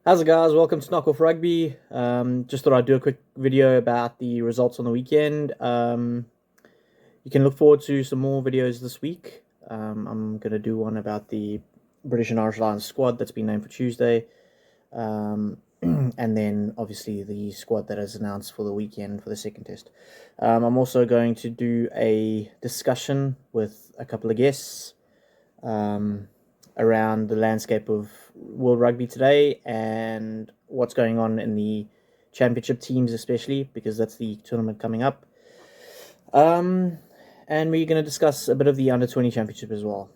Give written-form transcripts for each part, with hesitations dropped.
How's it, guys? Welcome to Knock Off Rugby. Just thought I'd do a quick video about the results on the weekend. You can look forward to some more videos this week. I'm going to do one about the British and Irish Lions squad that's been named for Tuesday. And then, obviously, the squad that is announced for the weekend for the second test. I'm also going to do a discussion with a couple of guests. Around the landscape of World Rugby today and what's going on in the championship teams, especially because that's the tournament coming up. And we're going to discuss a bit of the under-20 championship as well.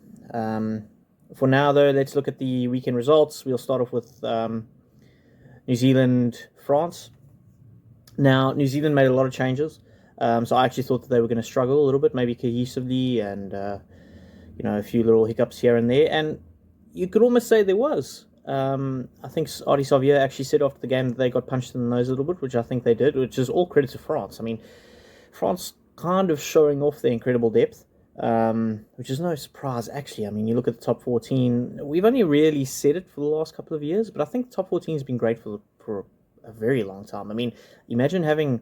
For now, though, let's look at the weekend results. We'll start off with New Zealand, France. Now, New Zealand made a lot of changes. So I actually thought that they were going to struggle a little bit, maybe cohesively, and a few little hiccups here and there. And you could almost say there was. I think Adi Xavier actually said after the game that they got punched in the nose a little bit, which I think they did, which is all credit to France. I mean, France kind of showing off their incredible depth, which is no surprise, actually. I mean, you look at the top 14, we've only really said it for the last couple of years, but I think the top 14 has been great for a very long time. I mean, imagine having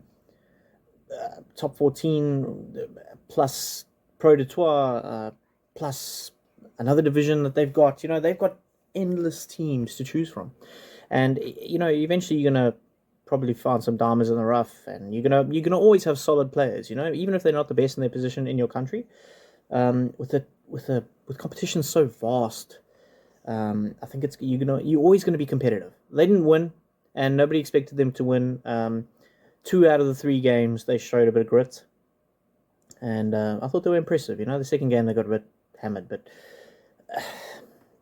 top 14 plus Pro de Trois, plus another division that they've got. They've got endless teams to choose from. And, eventually you're going to probably find some diamonds in the rough, and you're gonna always have solid players, even if they're not the best in their position in your country. With competition so vast, I think you're always gonna be competitive. They didn't win, and nobody expected them to win. 2 out of the 3 games they showed a bit of grit, and I thought they were impressive. The second game they got a bit hammered, but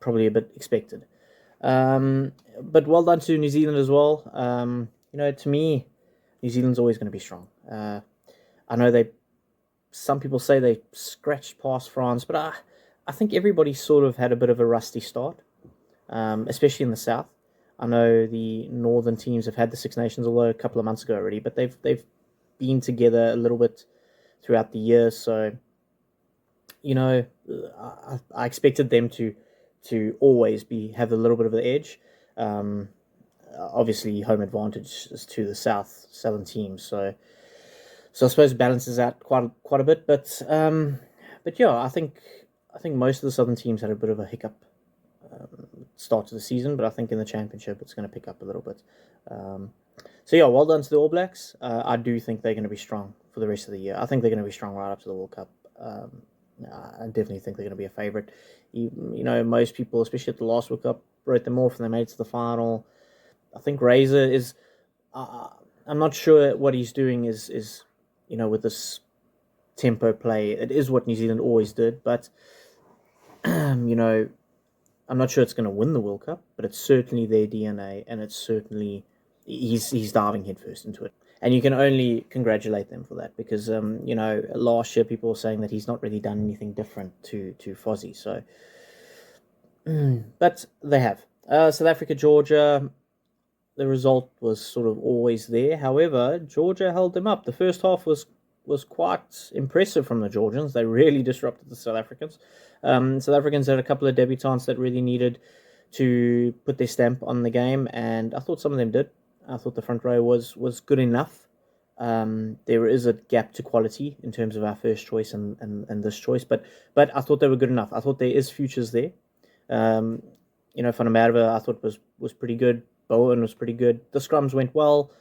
probably a bit expected. But well done to New Zealand as well. To me, New Zealand's always going to be strong. I know some people say they scratched past France, but I think everybody sort of had a bit of a rusty start, especially in the south. I know the northern teams have had the Six Nations, although a couple of months ago already, but they've been together a little bit throughout the year. So, I expected them to always have a little bit of the edge. Obviously, home advantage is to the southern teams, so I suppose it balances out quite a bit. But yeah, I think most of the southern teams had a bit of a hiccup start to the season, but I think in the championship it's going to pick up a little bit. So yeah, well done to the All Blacks. I do think they're going to be strong for the rest of the year. I think they're going to be strong right up to the World Cup. I definitely think they're going to be a favourite. Most people, especially at the last World Cup, wrote them off and they made it to the final. I think Razor is. I'm not sure what he's doing is with this tempo play. It is what New Zealand always did, but I'm not sure it's going to win the World Cup, but it's certainly their DNA, and it's certainly he's diving headfirst into it. And you can only congratulate them for that because, last year people were saying that he's not really done anything different to Fozzie. So, but they have. South Africa, Georgia, the result was sort of always there. However, Georgia held them up. The first half was quite impressive from the Georgians. They really disrupted the South Africans. South Africans had a couple of debutants that really needed to put their stamp on the game, and I thought some of them did. I thought the front row was good enough. There is a gap to quality in terms of our first choice and this choice, but I thought they were good enough. I thought there is futures there. Van der Merwe I thought was pretty good. Bowen was pretty good. The scrums went well.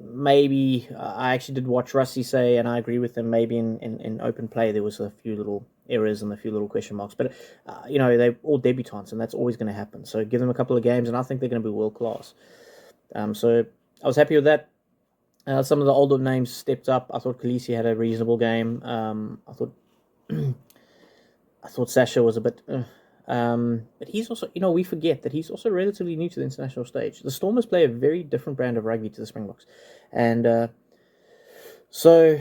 Maybe I actually did watch Rusty say, and I agree with him, maybe in open play there was a few little errors and a few little question marks, but they're all debutants, and that's always going to happen. So give them a couple of games, and I think they're going to be world class. So I was happy with that. Some of the older names stepped up. I thought Khaleesi had a reasonable game. I thought Sasha was a bit. But he's also, we forget that he's also relatively new to the international stage. The Stormers play a very different brand of rugby to the Springboks. And so,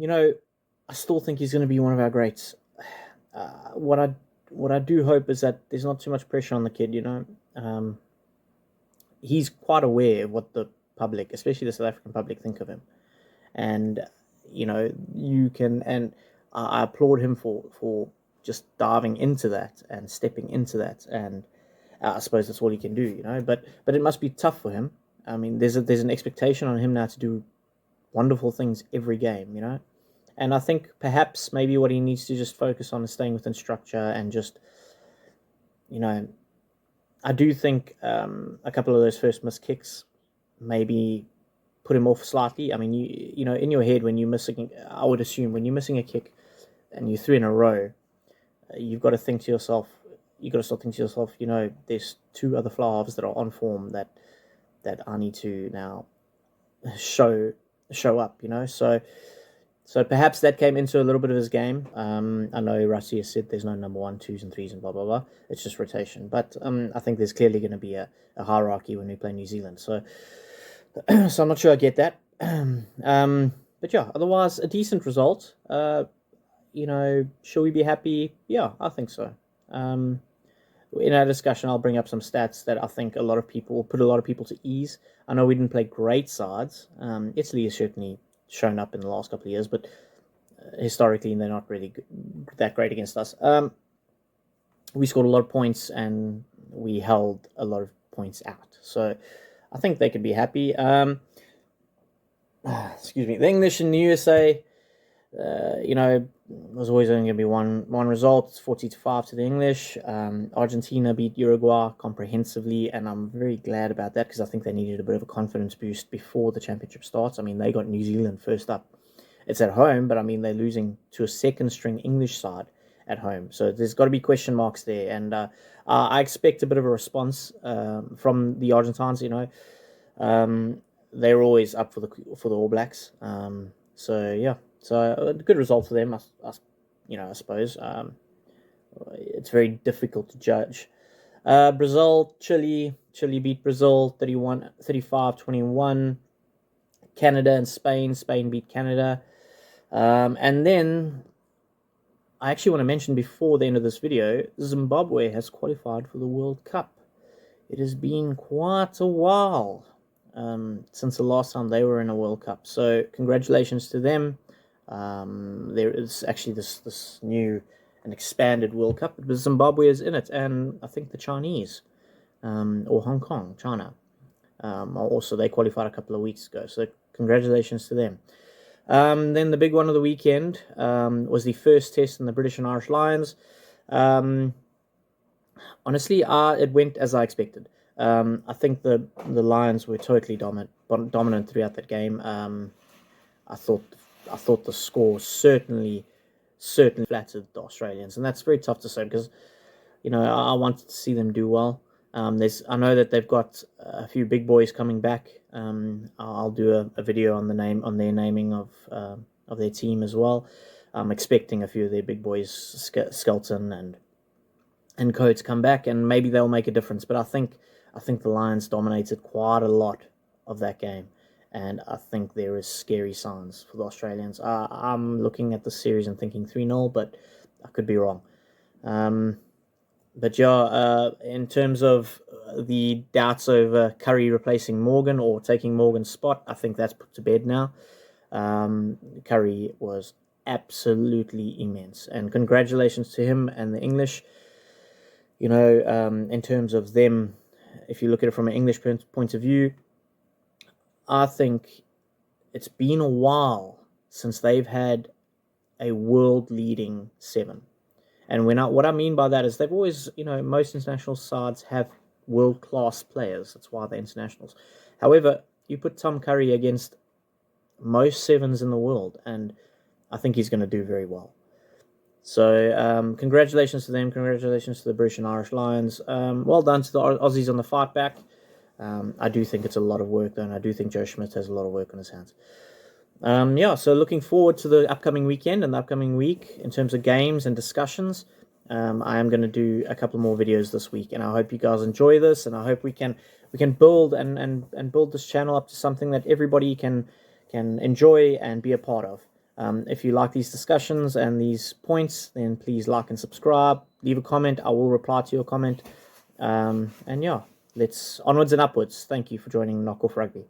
I still think he's going to be one of our greats. What I do hope is that there's not too much pressure on the kid, he's quite aware of what the public, especially the South African public, think of him. And, you can, and I applaud him for just diving into that and stepping into that I suppose that's all he can do, you know. But it must be tough for him. I mean, there's an expectation on him now to do wonderful things every game, you know. And I think perhaps maybe what he needs to just focus on is staying within structure and just, you know, I do think a couple of those first missed kicks maybe put him off slightly. I mean, you know, in your head when you're missing, I would assume when you're missing a kick and you 3 in a row, you've got to think to yourself, you got to start thinking to yourself, you know, there's 2 other fly halves that are on form that I need to now show up, you know. So perhaps that came into a little bit of his game. I know Rusty has said there's no number 1, 2s, and 3s and blah blah blah. It's just rotation. But I think there's clearly going to be a hierarchy when we play New Zealand. So I'm not sure I get that. But yeah, otherwise a decent result. You know, should we be happy? Yeah, I think so. In our discussion, I'll bring up some stats that I think will put a lot of people to ease. I know we didn't play great sides. Italy has certainly shown up in the last couple of years, but historically they're not really that great against us. We scored a lot of points and we held a lot of points out. So I think they could be happy. Excuse me. The English in the USA, you know, there's always only going to be one result. It's 40-5 to the English. Argentina beat Uruguay comprehensively, and I'm very glad about that because I think they needed a bit of a confidence boost before the championship starts. I mean, they got New Zealand first up. It's at home, but I mean, they're losing to a second-string English side at home. So there's got to be question marks there, and I expect a bit of a response from the Argentines. You know, they're always up for the All Blacks. So yeah. So a good result for them, I suppose. It's very difficult to judge. Brazil, Chile beat Brazil 35-21. Canada and Spain beat Canada. And then I actually want to mention before the end of this video, Zimbabwe has qualified for the World Cup. It has been quite a while since the last time they were in a World Cup. So congratulations to them. There is actually this new and expanded World Cup, but Zimbabwe is in it, and I think the Chinese, or Hong Kong, China, also they qualified a couple of weeks ago. So congratulations to them. Then the big one of the weekend was the first test in the British and Irish Lions. Honestly, it went as I expected. I think the Lions were totally dominant throughout that game. I thought the score certainly flattered the Australians, and that's very tough to say because, you know, I wanted to see them do well. I know that they've got a few big boys coming back. I'll do a video on their naming of their team as well. I'm expecting a few of their big boys, Skelton and Coates, come back, and maybe they'll make a difference. But I think the Lions dominated quite a lot of that game. And I think there is scary signs for the Australians. I'm looking at the series and thinking 3-0, but I could be wrong. But yeah, in terms of the doubts over Curry replacing Morgan or taking Morgan's spot, I think that's put to bed now. Curry was absolutely immense. And congratulations to him and the English. You know, in terms of them, if you look at it from an English point of view, I think it's been a while since they've had a world-leading 7. And what I mean by that is they've always, you know, most international sides have world-class players. That's why they're internationals. However, you put Tom Curry against most 7s in the world, and I think he's going to do very well. So congratulations to them. Congratulations to the British and Irish Lions. Well done to the Aussies on the fight back. I do think it's a lot of work, though, and I do think Joe Schmidt has a lot of work on his hands. Yeah, so looking forward to the upcoming weekend and the upcoming week in terms of games and discussions. I am going to do a couple more videos this week, and I hope you guys enjoy this, and I hope we can build and build this channel up to something that everybody can enjoy and be a part of. If you like these discussions and these points, then please like and subscribe. Leave a comment. I will reply to your comment. And yeah. Let's onwards and upwards. Thank you for joining Knock Off Rugby.